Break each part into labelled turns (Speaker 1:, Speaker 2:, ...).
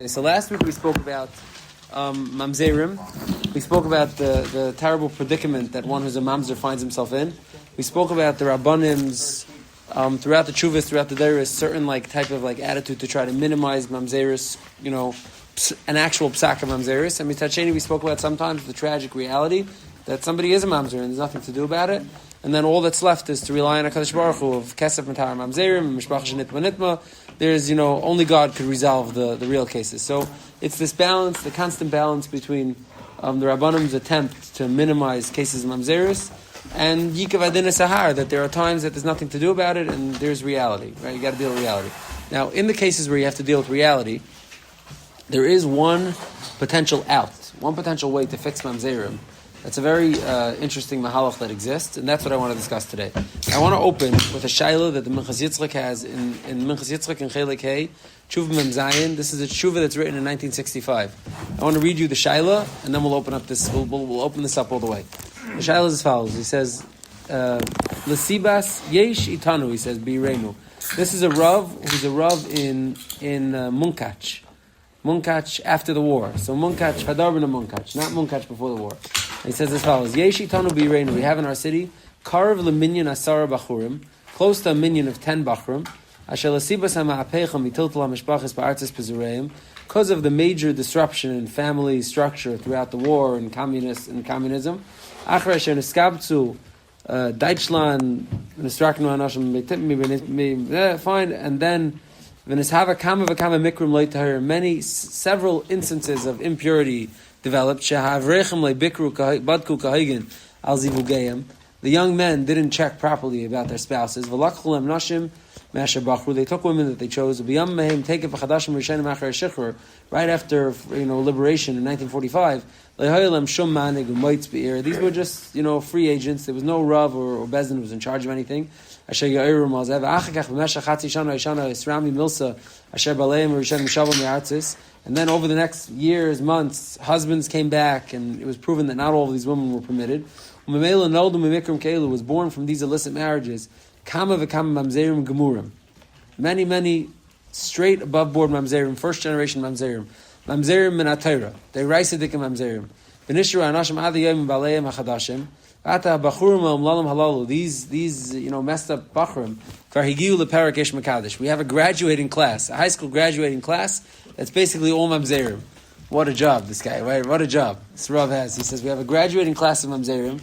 Speaker 1: So last week we spoke about Mamzerim. We spoke about the terrible predicament that one who's a Mamzer finds himself in. We spoke about the Rabbanim's throughout the Chuvas, throughout the Deiris, certain type of attitude to try to minimize Mamzeris, an actual psak of Mamzeris. And Mitacheni, we spoke about sometimes the tragic reality that somebody is a Mamzer and there's nothing to do about it. And then all that's left is to rely on HaKadosh Baruch Hu of Kesef Matar Mamzerim, Mishpach Shenitma Nitma. There's, only God could resolve the real cases. So it's this balance, the constant balance between the Rabbanim's attempt to minimize cases of Mamzeris and Yikav Adin Sahar, that there are times that there's nothing to do about it and there's reality, right? You got to deal with reality. Now, in the cases where you have to deal with reality, there is one potential out, one potential way to fix Mamzerim. That's a very interesting mahalach that exists, and that's what I want to discuss today. I want to open with a shaila that the Minchas Yitzchak has in Minchas Yitzchak in Chelek Hey, Tshuva Mem Zayin. This is a tshuva that's written in 1965. I want to read you the shaila, and then we'll open up this. We'll open this up all the way. The shaila is as follows. He says, "L'sibas yesh itanu." He says, "B'irenu." This is a rav who's a rav in Munkach. Munkach after the war. So Munkach, Hadar ben Munkach, not Munkach before the war. He says as follows: Yeshi tanu b'irenu. We have in our city karv leminyan asara bachurim, close to a minyan of 10 bachurim. Asher l'sibas ha'ma'apeicham mitiltal ha'mishpachas ba'artzis pezureim, because of the major disruption in family structure throughout the war and communism. Achar asher neskabtzu Deutschland nestraknu hanashim fine, and then several instances of impurity developed. The young men didn't check properly about their spouses. They took women that they chose. Right after liberation in 1945. These were just free agents. There was no Rav or Bezdin who was in charge of anything. And then over the next years, months, husbands came back, and it was proven that not all of these women were permitted. Was born from these illicit marriages. Many straight above board mamzerim, first generation mamzerim. Mamzerim min atayra. They raisidik mamzerim. V'nishru anashim adiyim baleim hachadashim. Ata bachurim umlalim halalu. These messed up bachurim. Farhigiu leperak ish makadosh. We have a graduating class, a high school graduating class. That's basically all mamzerim. What a job, this guy, right? What a job this Rav has. He says we have a graduating class of mamzerim,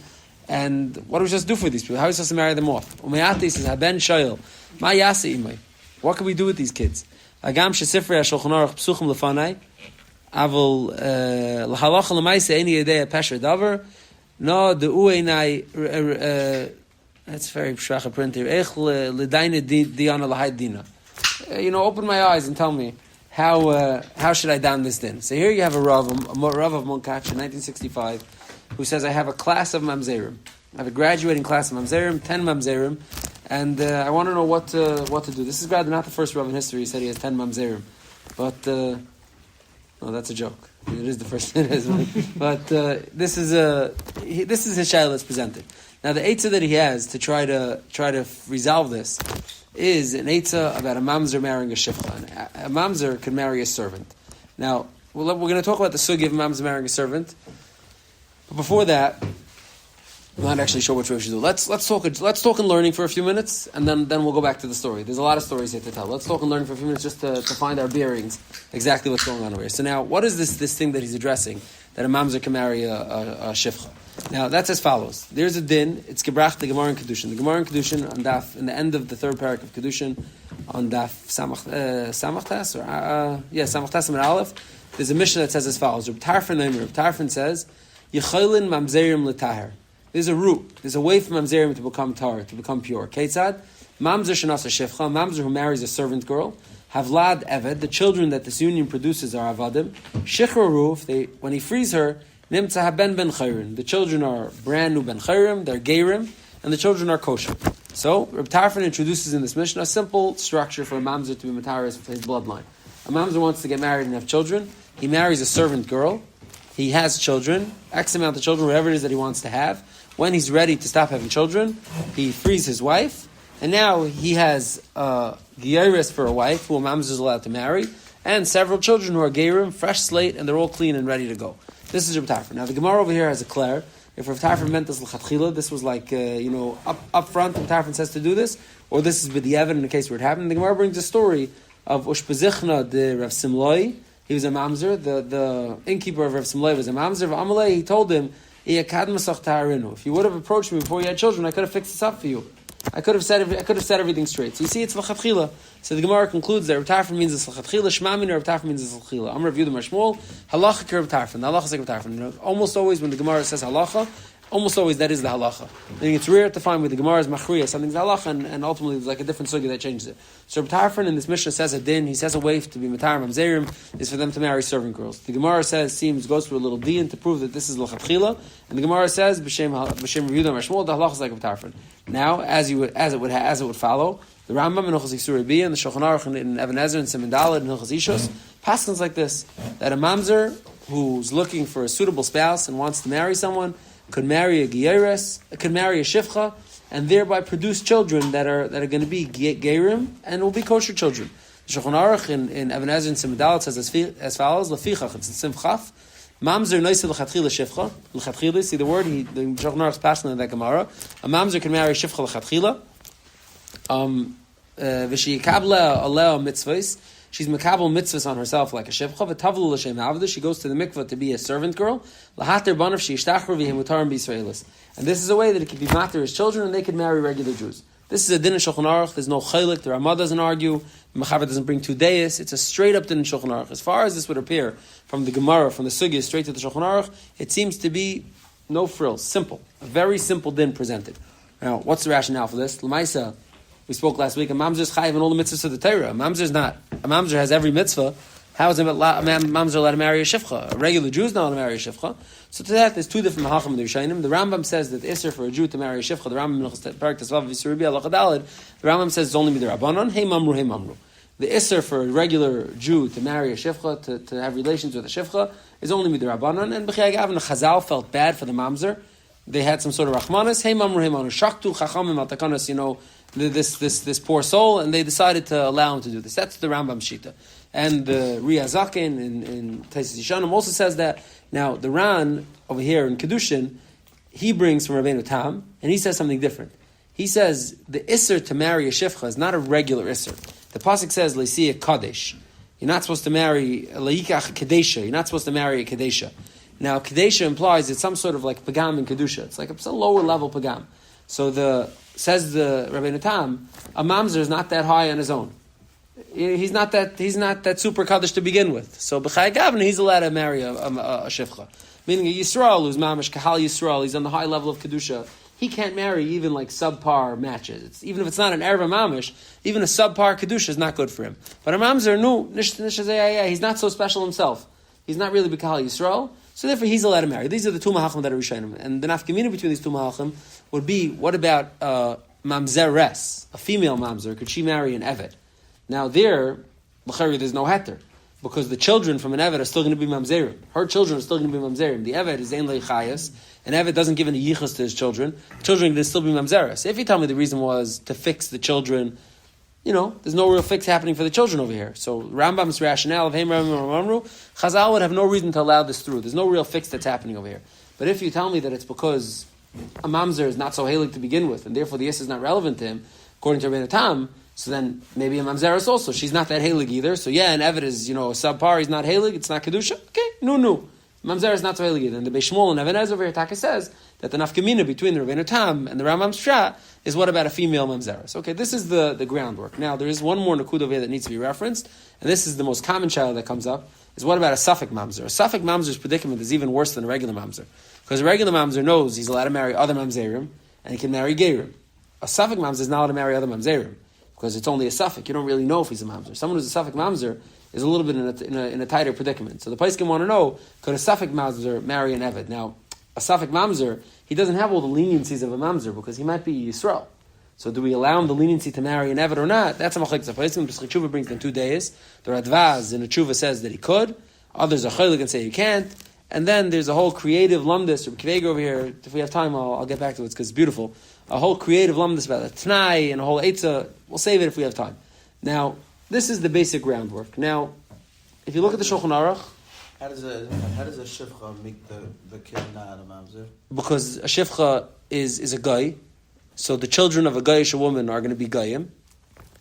Speaker 1: and what are we supposed to do for these people? How are we supposed to marry them off? Umayati says haben shayil. Ma yasi imay. What can we do with these kids? Agam shesifrei hashulchan aruch psuchim lefanai. Avol lahalacha lemaisa any idea pesher davar. No, the uenai. That's very shracha print here. Ech ledaina diana lahai dina. Open my eyes and tell me how should I down this din. So here you have a Rav of Munkach in 1965 who says I have a class of mamzerim. I have a graduating class of mamzerim, 10 mamzerim, and I want to know what to do. This is not the first Rav in history who said he has 10 mamzerim, but no, that's a joke. It is the first. It is, but this is his shaila that's presented. Now the eitzah that he has to try to resolve this is an eitzah about a mamzer marrying a shifcha. A mamzer could marry a servant. Now we're going to talk about the sugi of mamzer marrying a servant, but before that, I'm not actually sure which way we should do. Let's talk and learning for a few minutes, and then we'll go back to the story. There's a lot of stories here to tell. Let's talk and learning for a few minutes just to find our bearings, exactly what's going on over here. So now, what is this thing that he's addressing, that a mamzer can marry a shifcha? Now, that's as follows. There's a din, it's gebracht the Gemara in Kedushin. The Gemara in Kedushin, on daf, in the end of the third parak of Kedushin, on daf Samachtas, Samachtas and Aleph, there's a mission that says as follows. Reb Tarfon says, Yechoilin mamzerim l'taher. There's a route. There's a way for mamzerim to become tar, to become pure. Ketzad, mamzer shenasa shifcha, mamzer who marries a servant girl, havlad eved, the children that this union produces are avadim. Shichraru, when he frees her, nimtza haben ben chayrim. The children are brand new ben chayrim, they're geirim, and the children are kosher. So, Reb Tarfon introduces in this mission a simple structure for a mamzer to be mataris for his bloodline. A mamzer wants to get married and have children. He marries a servant girl. He has children, X amount of children, whatever it is that he wants to have. When he's ready to stop having children, he frees his wife, and now he has Geiris for a wife who a mamzer is allowed to marry, and several children who are Gerim, fresh slate, and they're all clean and ready to go. This is Reb Tarfon. Now the Gemara over here has a clear. If Reb Tarfon meant this l'chatchila, this was like, up front, Reb Tarfon says to do this, or this is b'diavad in the case where it happened. The Gemara brings a story of Ushpezichna de Rav Simloi. He was a Mamzer. The innkeeper of Rav Simloi was a Mamzer. Amalei, he told him, if you would have approached me before you had children, I could have fixed this up for you. I could have said everything straight. So you see, it's l'chatchila. So the Gemara concludes that Reb Tarfon means it's l'chatchila, Shema min Reb Tarfon means it's l'chatchila. I'm reviewing the Mashmol. Halachic Reb Tarfon. The halacha is like Reb Tarfon. Almost always when the Gemara says halacha, almost always that is the halacha. I think it's rare to find where the Gemara is machriya, something's halacha, and ultimately there's like a different sugi that changes it. So Reb Tarfon in this Mishnah says a din, he says a way to be matar mamzerim is for them to marry servant girls. The Gemara goes through a little din to prove that this is l'chatchila, and the Gemara says b'shem Yehuda Mashmol, the halacha is like Reb Tarfon. Now, as it would follow, the Rambam in Hilchos Yisur Rabbi and the Shulchan Aruch in Even Ezer and Siman Daled and Hilchos Ishos paskins like this: that a mamzer who's looking for a suitable spouse and wants to marry someone could marry a Geyeres, could marry a Shifcha, and thereby produce children that are going to be Gerim and will be kosher children. The Shulchan Aruch in Even Ezer and Siman Daled says as follows: Lefichach, it's in Simchaf. Mamzer noisel l'chatchila shifcha. L'chatchila, see the word, the Shulchan Aruch's passing in that Gemara. A mamzer can marry shifcha l'chatchila. V'sheyikabla aleo mitzvahs. She's mekabel mitzvahs on herself like a shifcha. V'tavlu l'shem avda. She goes to the mikvah to be a servant girl. L'hater banav sheishtachru v'hem utarim b'Yisraelis. And this is a way that it could be mater as children and they could marry regular Jews. This is a din in Shulchan Aruch. There's no chaylik. The Ramah doesn't argue. The Mechaber doesn't bring two deis. It's a straight up din in Shulchan Aruch. As far as this would appear from the Gemara, from the Sugya, straight to the Shulchan Aruch, it seems to be no frills. Simple. A very simple din presented. Now, what's the rationale for this? L'maisa, we spoke last week, a mamzer is chayiv in all the mitzvahs of the Torah. A mamzer is not. A mamzer has every mitzvah. How is a mamzer allowed to marry a shifcha? A regular Jew is not allowed to marry a shifcha. So to that, there's two different mahachim in the Rishonim. The Rambam says that Isser for a Jew to marry a shifcha, the Rambam in Parak Tesvav V'Yisur Rabbi Halacha Daled, the Rambam says it's only midrabanan. Hey mamru. The Isser for a regular Jew to marry a shifcha, to have relations with a shifcha, is only midrabanan. And B'chai Gavin, the Chazal felt bad for the mamzer. They had some sort of rachmanis. Hey mamru. Shaktu chachamim al takanas, this poor soul, and they decided to allow him to do this. That's the Rambam Shita. And the Riyazakin in Taisis Yishanim also says that. Now, the Ran over here in Kedushin, he brings from Rabbeinu Tam, and he says something different. He says the Isser to marry a Shifcha is not a regular Isser. The Pasuk says, Leisiya Kadesh. You're not supposed to marry Leikach Kadesha. You're not supposed to marry a Kadesha. Now, Kadesha implies it's some sort of like Pagam in Kedusha. It's like a lower level Pagam. So says the Rabbeinu Tam, a Mamzer is not that high on his own. He's not that super kaddish to begin with. So b'chai gavna, he's allowed to marry a shifcha. Meaning a Yisrael who's mamish kahal Yisrael, he's on the high level of kedusha. He can't marry even like subpar matches. Even if it's not an erev mamish, even a subpar kedusha is not good for him. But a mamzer, no, he's not so special himself. He's not really b'kahal Yisrael, so therefore he's allowed to marry. These are the two mahachim that are rishonim, and the nafkamina between these two mahachim would be: what about mamzeres, a female mamzer? Could she marry an eved? Now there's no heter, because the children from an Eved are still going to be mamzerim. Her children are still going to be mamzerim. The Eved is ein leichayas, and Eved doesn't give any yichus to his children. The children can still be mamzeres. If you tell me the reason was to fix the children, there's no real fix happening for the children over here. So Rambam's rationale of Heim Ramru, Chazal would have no reason to allow this through. There's no real fix that's happening over here. But if you tell me that it's because a mamzer is not so halig to begin with, and therefore the is not relevant to him, according to Rabbeinu Tam, so then maybe a mamzeres also. She's not that halig either. So yeah, an Eved is, subpar, he's not halig, it's not kedusha. Okay, no. Mamzer is not so halig either. And the Beishmol and Even Ezer over here, Taka says that the nafkamina between the Rabbeinu Tam and the Rambam Shra is what about a female mamzeres. Okay, this is the groundwork. Now, there is one more nakud over here that needs to be referenced, and this is the most common child that comes up, is what about a suffix mamzer? A suffix mamzer's predicament is even worse than a regular mamzer. Because a regular mamzer knows he's allowed to marry other mamzerim, and he can marry gerim. A suffix mamzer is not allowed to marry other mamzerim, because it's only a suffix. You don't really know if he's a mamzer. Someone who's a suffix mamzer is a little bit in a tighter predicament. So the Paiskim want to know, could a suffix mamzer marry an Eved? Now, a suffix mamzer, he doesn't have all the leniencies of a mamzer, because he might be Yisrael. So do we allow him the leniency to marry an Eved or not? That's a machlek. The Paiskim, Tshuva brings them 2 days. The Radvaz in the Tshuva says that he could. Others are chaylik and say he can't. And then there's a whole creative lumdis, or Kvega over here. If we have time, I'll get back to it because it's beautiful. A whole creative lumdis about a Tnai and a whole Eitzah. We'll save it if we have time. Now, this is the basic groundwork. Now, if you look at the Shulchan Aruch,
Speaker 2: how does a shifcha make the kid not a mamzer?
Speaker 1: Because a shifcha is a guy, so the children of a Goyish woman are going to be Goyim,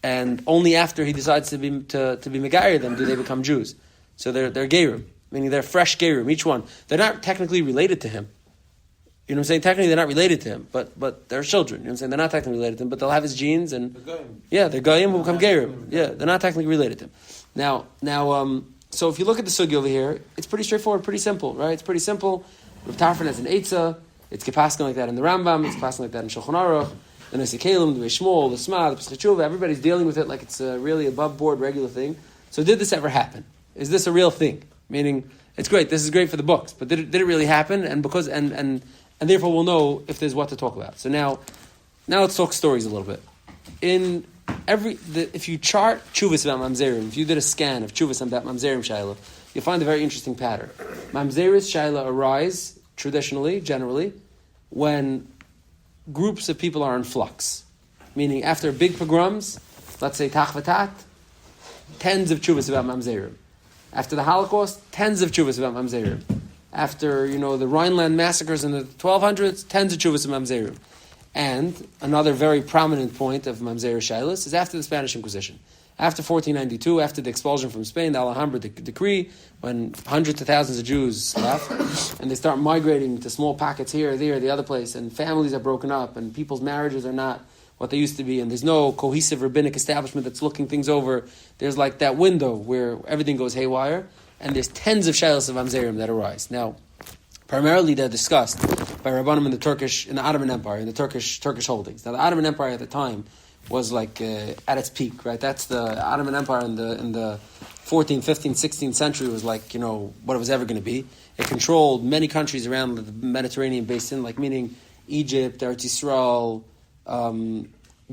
Speaker 1: and only after he decides to be Megayer them do they become Jews. So they're Gerim, meaning they're fresh Gerim, each one. They're not technically related to him. You know what I'm saying? Technically they're not related to him, but they're children. You know what I'm saying? They're not technically related to him, but they'll have his genes and they're Goyim who become Gerim. Yeah, they're not technically related to him. Now, so if you look at the sugi over here, it's pretty straightforward, pretty simple, right? It's pretty simple. Rav Tarfon has an Eitzah. It's Kepaskin like that in the Rambam. It's Kepaskin like that in Shulchan Aruch. The Nesi Kalim, the Shmuel, the Sma, the Pesach Tshuva. Everybody's dealing with it like it's a really above board, regular thing. So did this ever happen? Is this a real thing? Meaning, it's great. This is great for the books, but did it really happen? And because and therefore we'll know if there's what to talk about. So now let's talk stories a little bit. If you chart Chuvas about Mamzerim, if you did a scan of Chuvas about Mamzerim Shaila, you'll find a very interesting pattern. Mamzeris Shaila arise traditionally, generally, when groups of people are in flux. Meaning after big pogroms, let's say Tach V'Tat, tens of Chuvas about Mamzerim. After the Holocaust, tens of Chuvas about Mamzerim. After, the Rhineland massacres in the 1200s, tens of Chuvas about Mamzerim. And another very prominent point of Mamzer Shailas is after the Spanish Inquisition. After 1492, after the expulsion from Spain, the Alhambra decree, when hundreds of thousands of Jews left, and they start migrating to small pockets here, there, the other place, and families are broken up, and people's marriages are not what they used to be, and there's no cohesive rabbinic establishment that's looking things over. There's like that window where everything goes haywire, and there's tens of Shailas of Mamzerim that arise. Now, primarily they're discussed by Rabbanim in the Ottoman Empire, in the Turkish holdings. Now the Ottoman Empire at the time was like at its peak, right? That's the Ottoman Empire in the 14th, 15th, 16th century was like, what it was ever going to be. It controlled many countries around the Mediterranean basin, like meaning Egypt, Eretz Yisrael,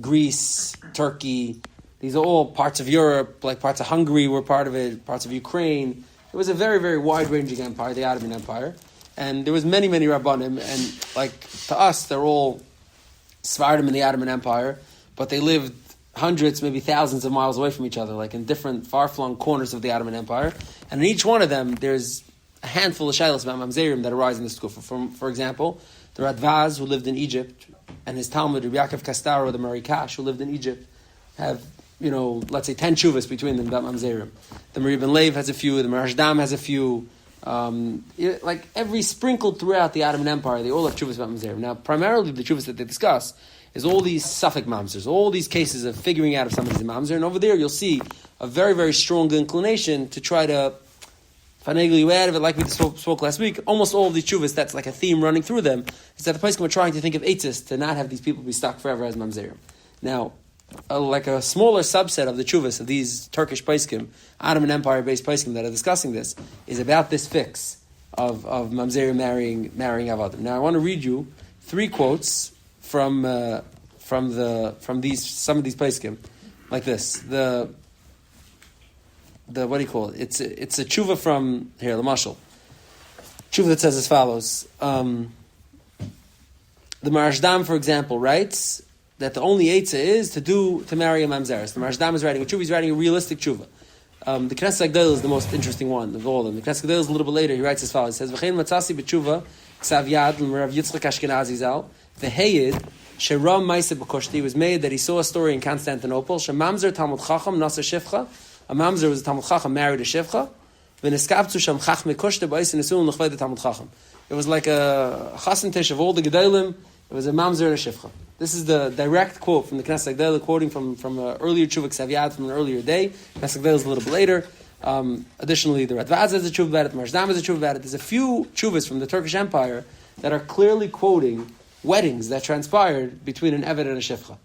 Speaker 1: Greece, Turkey. These are all parts of Europe, like parts of Hungary were part of it, parts of Ukraine. It was a very, very wide-ranging empire, the Ottoman Empire. And there was many, many Rabbanim, and like to us, they're all Sephardim in the Ottoman Empire, but they lived hundreds, maybe thousands of miles away from each other, like in different far-flung corners of the Ottoman Empire. And in each one of them, there's a handful of shilas about Mamzerim that arise in the school. For example, the Radvaz, who lived in Egypt, and his Talmud, Rabbi Yaakov Kastaro, the Marikash, who lived in Egypt, have, let's say 10 chuvas between them about Mamzerim. The Mari Ben Lev has a few, the Marashdam has a few. Like every sprinkled throughout the Ottoman Empire, they all have chuvas about Mamzerim. Now, primarily the chuvas that they discuss is all these Suffolk Mamzers, all these cases of figuring out if somebody's a Mamzer. And over there, you'll see a very, very strong inclination to try to finagle you out of it, like we spoke last week. Almost all of these chuvas, that's like a theme running through them, is that the place we're trying to think of eitzis to not have these people be stuck forever as Mamzerim. Now, like a smaller subset of the chuvas of these Turkish paiskim, Ottoman Empire-based paiskim that are discussing this, is about this fix of Mamzer marrying Avadim. Now I want to read you 3 quotes from some of these paiskim, like this. The what do you call it? It's a tshuva from here, the mashal. Tshuva that says as follows. The Marashdam, for example, writes that the only eitzah is to marry a mamzeres. The Marashdam is writing a tshuva. He's writing a realistic tshuva. The Knesset Agdel is the most interesting one of all of them. The Knesset Agdel is a little bit later. He writes as follows. He says, "V'chein matzasi b'tshuva ksav yad l'Rav Yitzchak Ashkenazi zal v'heyid sheram ma'aseh b'koshti was made that he saw a story in Constantinople. Shemamzer Talmud Chacham nasa Shifcha. A mamzer was a Talmud Chacham married a Shifcha. V'neskavtzu sham chachmei koshte ba'is nesuim l'chvei the Talmud Chacham. It was like a chasen tish of all the gedolim. It was a mamzer and a Shifcha. This is the direct quote from the Knesset Agdel, quoting from an earlier tshuva ksav yad from an earlier day. Knesset Agdel is a little bit later. Additionally, the Radvaz has a tshuva about it, the Marashdam has a tshuva about it. There's a few tshuvas from the Turkish Empire that are clearly quoting weddings that transpired between an Eved and a Shifcha.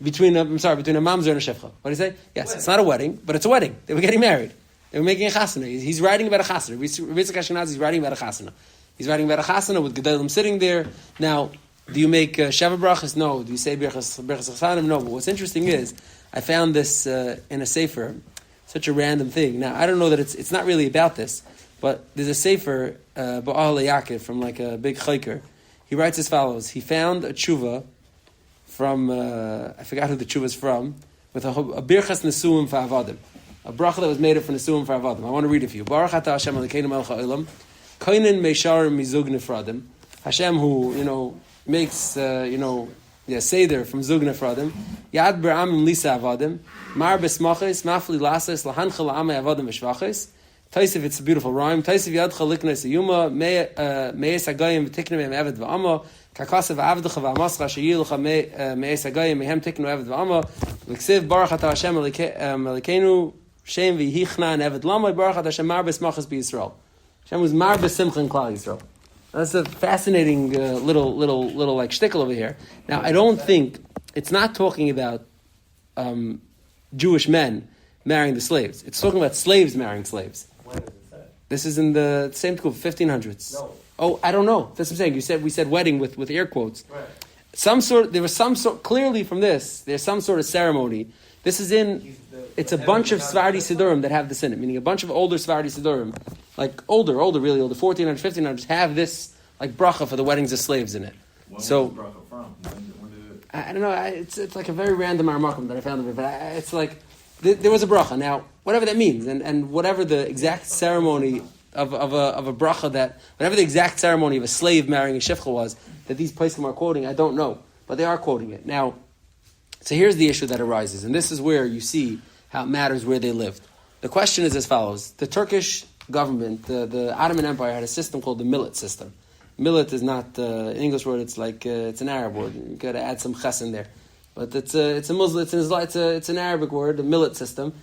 Speaker 1: Between a mamzer and a Shifcha. What do you say? Yes, it's not a wedding, but it's a wedding. They were getting married. They were making a chasana. He's writing about a chasana. Rabbi Yitzchak Ashkenazi is writing about a chasana. He's writing about a chasana with gedolim sitting there. Now, do you make Sheva brachas? No. Do you say brachas chasanim? No. But what's interesting is, I found this in a sefer, such a random thing. Now, I don't know that it's not really about this, but there's a sefer, Ba'al Yaakov, from like a big chayker. He writes as follows. He found a tshuva from, I forgot who the tshuva is from, with a birchas nesuim fa'avadim. a bracha that was made up from the Surim for Avadim. I want to read it for you. Baruch Ata Hashem Elokeinu Melech HaOlam, Koinen Meisharim Mizug Nefradim. Hashem, who makes seder from Zug Nefradim. Yad B'Amim Lisa Avadim. Mar B'Smachis Mafli Lasas Lahancha La'amei Avadim V'Shvachis. Taisiv, it's a beautiful rhyme. Taisiv Yadcha Liknes Yuma Me'es Agayim V'Tiknu Me'em Eved V'Ama Kakasav Avdecha V'Amascha Sheyilcha Me'es Agayim Me'em Tiknu Eved V'Ama L'Ksiv Baruch Ata Hashem Elokeinu Shem V'Yichna Eved Lama Baruch Ata Hashem Mar B'Smachis B'Yisrael. Hashem was Mar B'Simcha in Klal Yisrael. That's a fascinating little like shtickle over here. Now, I don't think it's not talking about Jewish men marrying the slaves. It's talking about slaves marrying slaves.
Speaker 3: When does it say?
Speaker 1: This is in the same school, 1500s.
Speaker 3: No.
Speaker 1: Oh, I don't know. That's what I'm saying. We said wedding with air quotes.
Speaker 3: Right.
Speaker 1: There was some sort. Clearly, from this, there's some sort of ceremony. This is in. It's a bunch of Sephardi Sidurim that have this in it, meaning a bunch of older Sephardi Sidurim, like older, really older, 1400s, 1500s, have this like bracha for the weddings of slaves in it.
Speaker 4: When
Speaker 1: so,
Speaker 4: was the bracha from? When did it...
Speaker 1: I don't know, it's like a very random armakum that I found of it, but it's like, there was a bracha. Now, whatever that means, and whatever the exact ceremony of a bracha whatever the exact ceremony of a slave marrying a shifcha was, that these poskim are quoting, I don't know, but they are quoting it. Now, so here's the issue that arises, and this is where you see how it matters where they lived. The question is as follows. The Turkish government, the Ottoman Empire, had a system called the millet system. Millet is not an English word, it's like, it's an Arab word. You've got to add some ches in there. But it's a Muslim, it's an Arabic word, the millet system.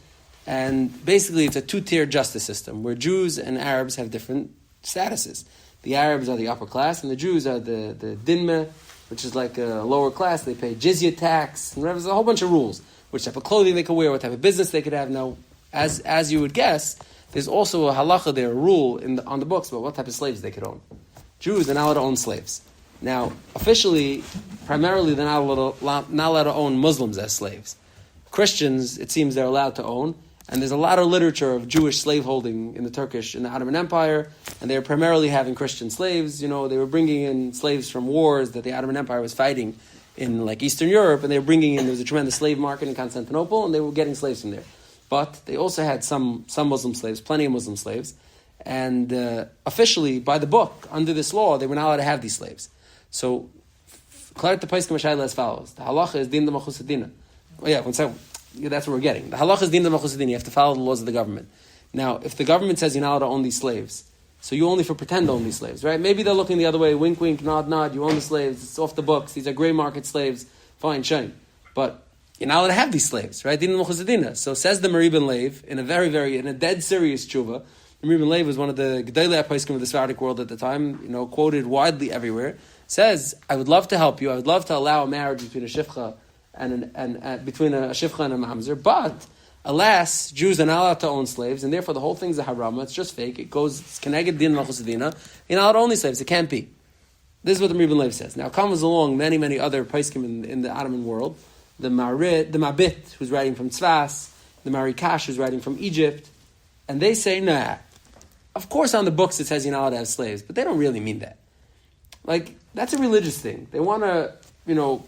Speaker 1: And basically it's a two-tier justice system, where Jews and Arabs have different statuses. The Arabs are the upper class, and the Jews are the dinmeh, which is like a lower class. They pay jizya tax, and there's a whole bunch of rules. Which type of clothing they could wear, what type of business they could have. Now, as you would guess, there's also a halacha there, a rule on the books about what type of slaves they could own. Jews are not allowed to own slaves. Now, officially, primarily, they're not allowed to own Muslims as slaves. Christians, it seems, they're allowed to own, and there's a lot of literature of Jewish slaveholding in the Ottoman Empire, and they're primarily having Christian slaves. They were bringing in slaves from wars that the Ottoman Empire was fighting in like Eastern Europe, and they were bringing in, there was a tremendous slave market in Constantinople, and they were getting slaves from there. But they also had some Muslim slaves, plenty of Muslim slaves, and officially, by the book, under this law, they were not allowed to have these slaves. So, Klaret the Paiskim Mashayla as follows. The halacha is din the machusadina. Oh yeah, that's what we're getting. The halacha is din the machusadina. You have to follow the laws of the government. Now, if the government says you're not allowed to own these slaves, so you only for pretend to own these slaves, right? Maybe they're looking the other way, wink, wink, nod, nod, you own the slaves, it's off the books, these are gray market slaves, fine, shame. But you're not allowed to have these slaves, right? Din Mukhazadina. So says the Mari ben Lev, in a dead serious tshuva. The Mari ben Lev was one of the Gedolei HaPoskim of the Sephardic world at the time, quoted widely everywhere, says, I would love to help you, I would love to allow a marriage between a Shifcha and between a Shifcha and a Mamzer, but alas, Jews are not allowed to own slaves, and therefore the whole thing's a harama. It's just fake. It goes, it's keneged din machusadina. You're not allowed to own these slaves. It can't be. This is what the Mari ben Lev says. Now comes along many other poskim in the Ottoman world. The Mabit, who's writing from Tzfas, the Marikash, who's writing from Egypt, and they say, nah, of course on the books it says you're not allowed to have slaves, but they don't really mean that. Like, that's a religious thing. They want to,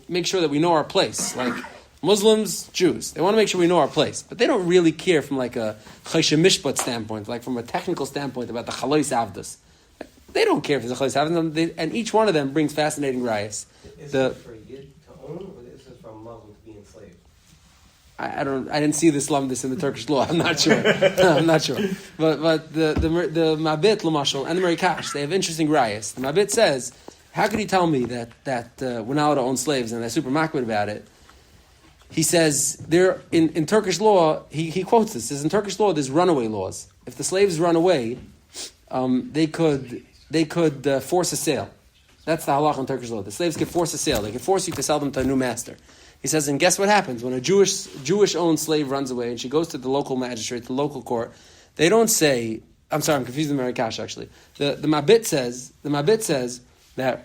Speaker 1: make sure that we know our place. Like, Muslims, Jews, they want to make sure we know our place. But they don't really care from like a Choshe Mishpat standpoint, like from a technical standpoint about the Chalois Avdus. They don't care if there's a Chalois Avdus, and each one of them brings fascinating rayas.
Speaker 3: Is it for Yid to own, or is this for a Muslim to be enslaved?
Speaker 1: I didn't see this lumdus in the Turkish law. I'm not sure. I'm not sure. But the Mabit Lamashal and the Marikash, they have interesting rayas. The Mabit says, how could he tell me that we're not allowed to own slaves and they're super makbid about it? He says there in Turkish law, he quotes this. Says in Turkish law, there's runaway laws. If the slaves run away, they could force a sale. That's the halach in Turkish law. The slaves could force a sale. They could force you to sell them to a new master. He says, and guess what happens when a Jewish-owned slave runs away and she goes to the local magistrate, the local court? They don't say. I'm sorry, I'm confusing the Marikash actually. The Mabit says that.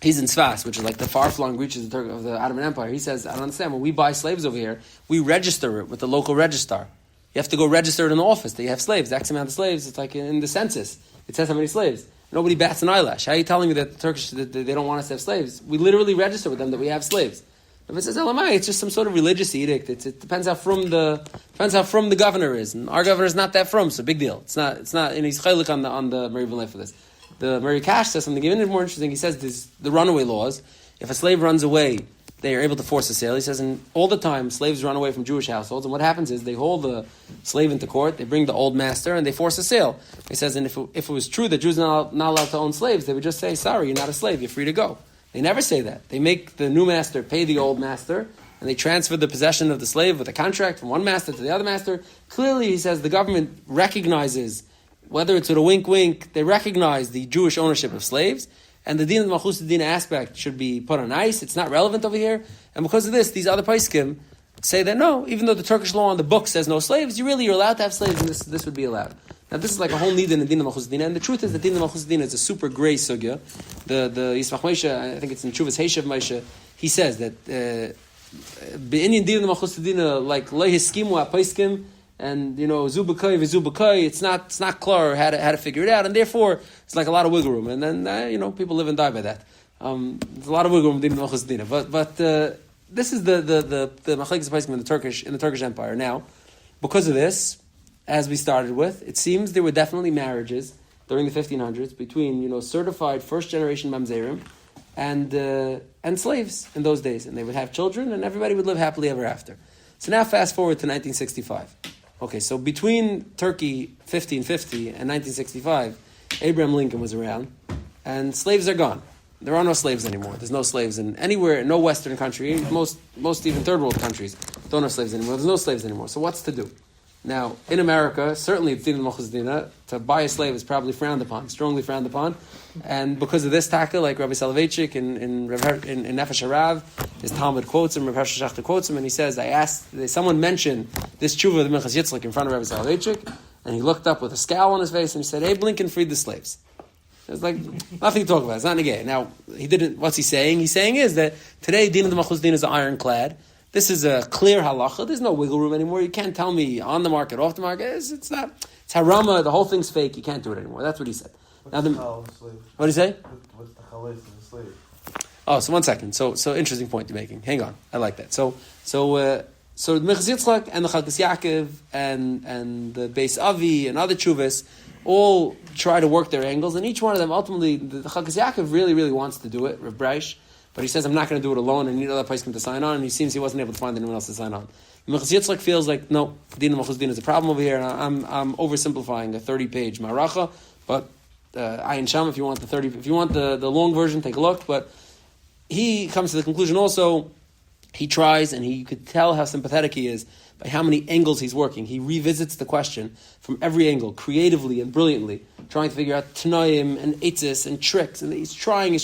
Speaker 1: He's in Tzfas, which is like the far-flung reaches of the Ottoman Empire. He says, I don't understand, when we buy slaves over here, we register it with the local registrar. You have to go register it in the office that you have slaves, X amount of slaves. It's like in the census. It says how many slaves. Nobody bats an eyelash. How are you telling me that the Turkish, that they don't want us to have slaves? We literally register with them that we have slaves. If it says elamai, it's just some sort of religious edict. It depends how from the governor is, and our governor is not that from, so big deal. It's not, and he's chaylik on the Mary Van for this. The Mary Cash says something even more interesting. He says this, the runaway laws. If a slave runs away, they are able to force a sale. He says, and all the time, slaves run away from Jewish households, and what happens is they hold the slave into court, they bring the old master, and they force a sale. He says, and if it was true that Jews are not allowed to own slaves, they would just say, sorry, you're not a slave, you're free to go. They never say that. They make the new master pay the old master, and they transfer the possession of the slave with a contract from one master to the other master. Clearly, he says, the government recognizes, whether it's with a wink, they recognize the Jewish ownership of slaves, and the din of Malchus Din aspect should be put on ice. It's not relevant over here. And because of this, these other Paiskim say that no, even though the Turkish law on the book says no slaves, you're allowed to have slaves, and this would be allowed. Now this is like a whole need in the din of Malchus Din, and the truth is the din of Malchus Din is a super gray sugya. The Yismach Moshe, I think it's in Chuvas Heishav Moshe, he says that be'inyan din of Malchus Din, like lo hiskimu Paiskim, and zubakai v'zubakai, it's not clear how to figure it out, and therefore it's like a lot of wiggle room, and then people live and die by that. There's a lot of wiggle room in Malchus Dina, but this is the machlekes Paiskim in the Turkish Empire. Now, because of this, as we started with, it seems there were definitely marriages during the 1500s between certified first generation mamzerim and slaves in those days, and they would have children, and everybody would live happily ever after. So now fast forward to 1965. Okay, so between Turkey 1550 and 1965, Abraham Lincoln was around, and slaves are gone. There are no slaves anymore. There's no slaves in anywhere, no Western country, most even third world countries don't have slaves anymore. There's no slaves anymore. So what's to do? Now, in America, certainly it's din Malchus Dina, to buy a slave is probably frowned upon, strongly frowned upon. And because of this taka, like Rabbi Soloveitchik in Nefesh Harav, his Talmud quotes him, Rabbi Hershel Schachter quotes him, and he says, someone mentioned this tshuva of the Minchas Yitzchak in front of Rabbi Soloveitchik, and he looked up with a scowl on his face, and he said, Abe Lincoln freed the slaves. It's like, nothing to talk about, it's not negay. Now, what's he saying? He's saying is that today, din of the Malchus Din is ironclad. This is a clear halacha. There's no wiggle room anymore. You can't tell me on the market, off the market. It's not. It's harama. The whole thing's fake. You can't do it anymore. That's what he said.
Speaker 2: What's the halal of the slave?
Speaker 1: What did he say?
Speaker 2: What's the halal of the slave?
Speaker 1: Oh, so 1 second. So interesting point you're making. Hang on. I like that. So the Minchas Yitzchak and the Chalkas Yaakov and the Beis Avi and other chuvas all try to work their angles, and each one of them ultimately, the Chalkas Yaakov really wants to do it, Rav Breish. But he says, I'm not going to do it alone, and I need other Paiskim to sign on, and he seems he wasn't able to find anyone else to sign on. Minchas Yitzchak feels like, no, Din of Malchus Din is a problem over here, and I'm oversimplifying a 30-page maracha, but Ayin Sham, if you want the long version, take a look, but he comes to the conclusion also, he tries, and you could tell how sympathetic he is by how many angles he's working. He revisits the question from every angle, creatively and brilliantly, trying to figure out Tanoim and Eitzis and tricks, and he's trying,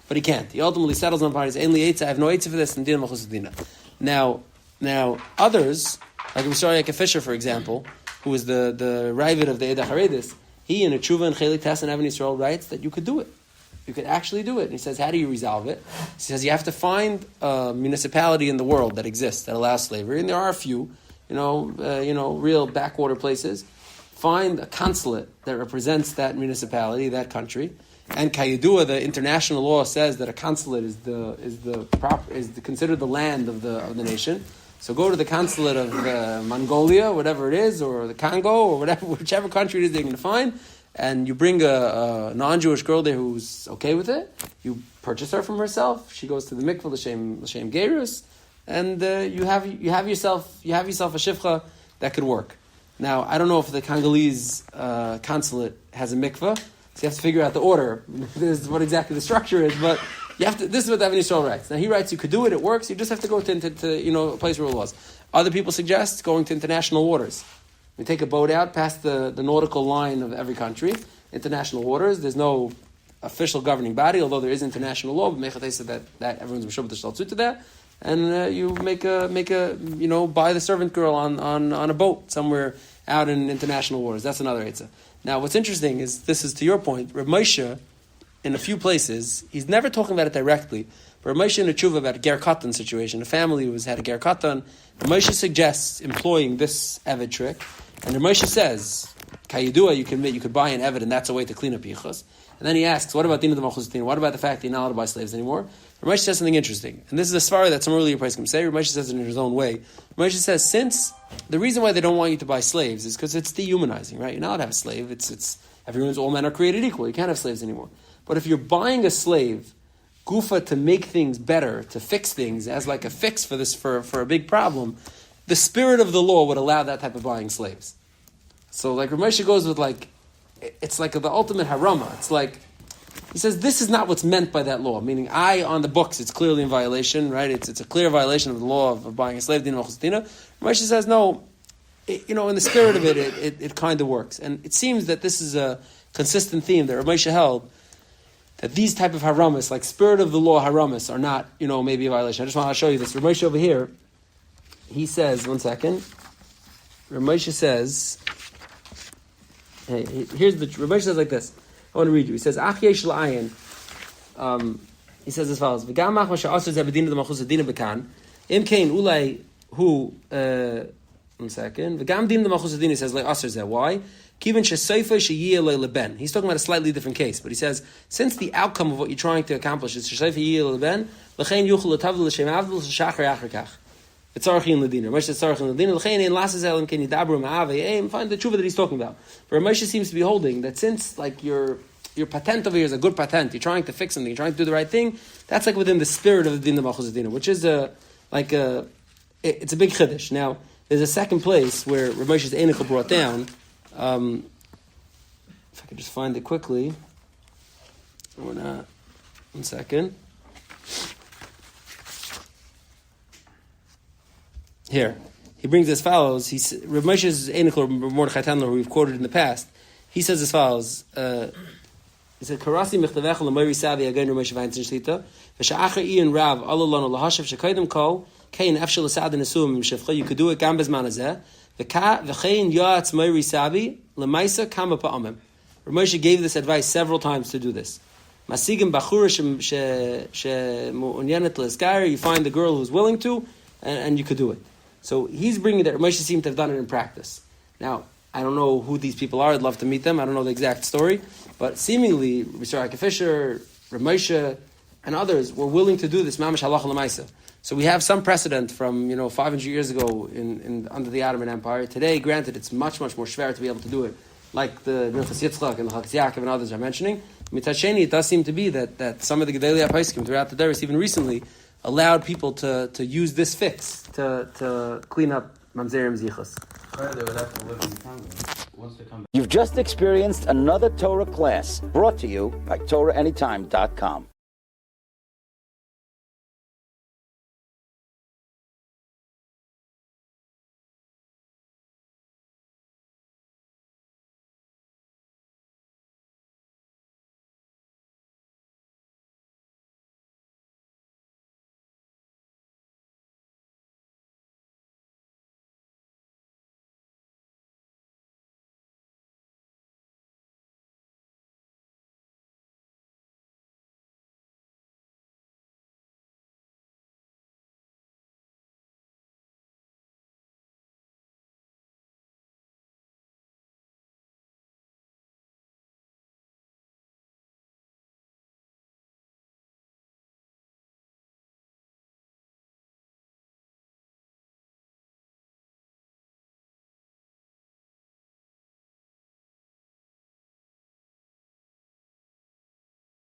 Speaker 1: but he can't. He ultimately settles on part. He's only Eitzah. I have no Eitzah for this, and Din Malchus Dina. Now others, like Mishari Fisher, for example, who is the Ravid of the Eda Haredis, he in a Tshuva and Chelik Tes and Evan Yisrael writes that you could do it. You could actually do it. And he says, how do you resolve it? He says, you have to find a municipality in the world that exists that allows slavery, and there are a few, real backwater places. Find a consulate that represents that municipality, that country. And Kayadua, the international law says that a consulate is considered the land of the nation. So go to the consulate of Mongolia, whatever it is, or the Congo, or whichever country it is they're going to find, and you bring a non-Jewish girl there who's okay with it. You purchase her from herself. She goes to the mikveh l'shem gerus, and you have yourself a shifcha that could work. Now, I don't know if the Congolese consulate has a mikveh. So you have to figure out the order. This is what exactly the structure is, but you have to. This is what the Evan Yisrael writes. Now he writes, you could do it. It works. You just have to go to a place where it was. Other people suggest going to international waters. We take a boat out past the nautical line of every country. International waters. There's no official governing body, although there is international law. But Mechatei said that everyone's mishubah to that, and you make a buy the servant girl on a boat somewhere out in international waters. That's another eitzah. Now, what's interesting is, this is to your point, Reb Moshe, in a few places, he's never talking about it directly, but Moshe in a tshuva about a ger katan situation, a family who had a ger katan, Moshe suggests employing this Eved trick, and Moshe says, Kayidua, you could buy an Eved, and that's a way to clean up yichus. And then he asks, what about Dina de Malchus Dina? What about the fact that you're not allowed to buy slaves anymore? Ramesh says something interesting. And this is a svara that some earlier poskim say. Ramesh says it in his own way. Ramesh says, since the reason why they don't want you to buy slaves is because it's dehumanizing, right? You're not allowed to have a slave. It's all men are created equal. You can't have slaves anymore. But if you're buying a slave, gufa, to make things better, to fix things, as like a fix for this for a big problem, the spirit of the law would allow that type of buying slaves. So like Ramesh goes with like, it's like the ultimate harama. It's like, he says, this is not what's meant by that law. Meaning, on the books, it's clearly in violation, right? It's a clear violation of the law of buying a slave, Dina Malchus Dina. Ramesh says, no, in the spirit of it kind of works. And it seems that this is a consistent theme that Ramesh held, that these type of haramas, like spirit of the law haramas, are not, maybe a violation. I just want to show you this. Ramesh over here, he says, one second. Ramesh says, Ramesh says like this. I want to read you. He says, Ach yesh la'ayin. He says as follows: V'gam mach masha asur zeh b'dina d'malchus adina b'kan. Im kein ulai hu. One second. V'gam dina d'malchus adina, he says like asur zeh. Why? Kivin shesayfa sheyiyeh leben. He's talking about a slightly different case, but he says since the outcome of what you're trying to accomplish is shesayfa yiyeh leben, l'chein yuchel l'tavl l'shem avdul l'shachar yachar kach. It's Tzarchi Ladina. Ramesh says Tzarchi Ladina. L'chein ein lasses elim ken yidabru ma'avei aim. Find the tshuva that he's talking about. But Ramesh seems to be holding that since like your patent over here is a good patent, you're trying to fix something, you're trying to do the right thing, that's like within the spirit of the Din of Malchus Adina, which is it's a big chiddush. Now, there's a second place where Ramesh's Einikal brought down, if I could just find it quickly, or not, one second. Here, he brings as follows. Rav Moshe's Einikal, Mordechai Tandler, who we've quoted in the past, he says as follows. He said, "Karasi mechtavecha l'mayri savi again Rav Moshe Weinstein shlita v'sha'achar ian rav alalonu lahashav shekaydem kol kein efshel l'sad nesum mishafcha. You could do it gam bezman hazeh v'chein yatz mayri savi l'maisa kama pa'amim." Rav Moshe gave this advice several times to do this. Masigim bachura she'munyanet l'eskar. You find the girl who's willing to, and you could do it. So he's bringing that. Rav Moshe seemed to have done it in practice. Now, I don't know who these people are. I'd love to meet them. I don't know the exact story. But seemingly, Mr. Ike Fisher, Rav Moshe, and others were willing to do this mamash halacha l'maisa. So we have some precedent from 500 years ago in under the Ottoman Empire. Today, granted, it's much much more schwer to be able to do it, like the Minchas Yitzchak and the Halachic Yaakov and others are mentioning. Mitzad Sheni, it does seem to be that some of the Gedolei HaPoskim throughout the Dores, even recently, allowed people to use this fix to clean up Mamzerim Zichas.
Speaker 2: They would have to live in Congo once they come back.
Speaker 5: You've just experienced another Torah class brought to you by TorahAnytime.com.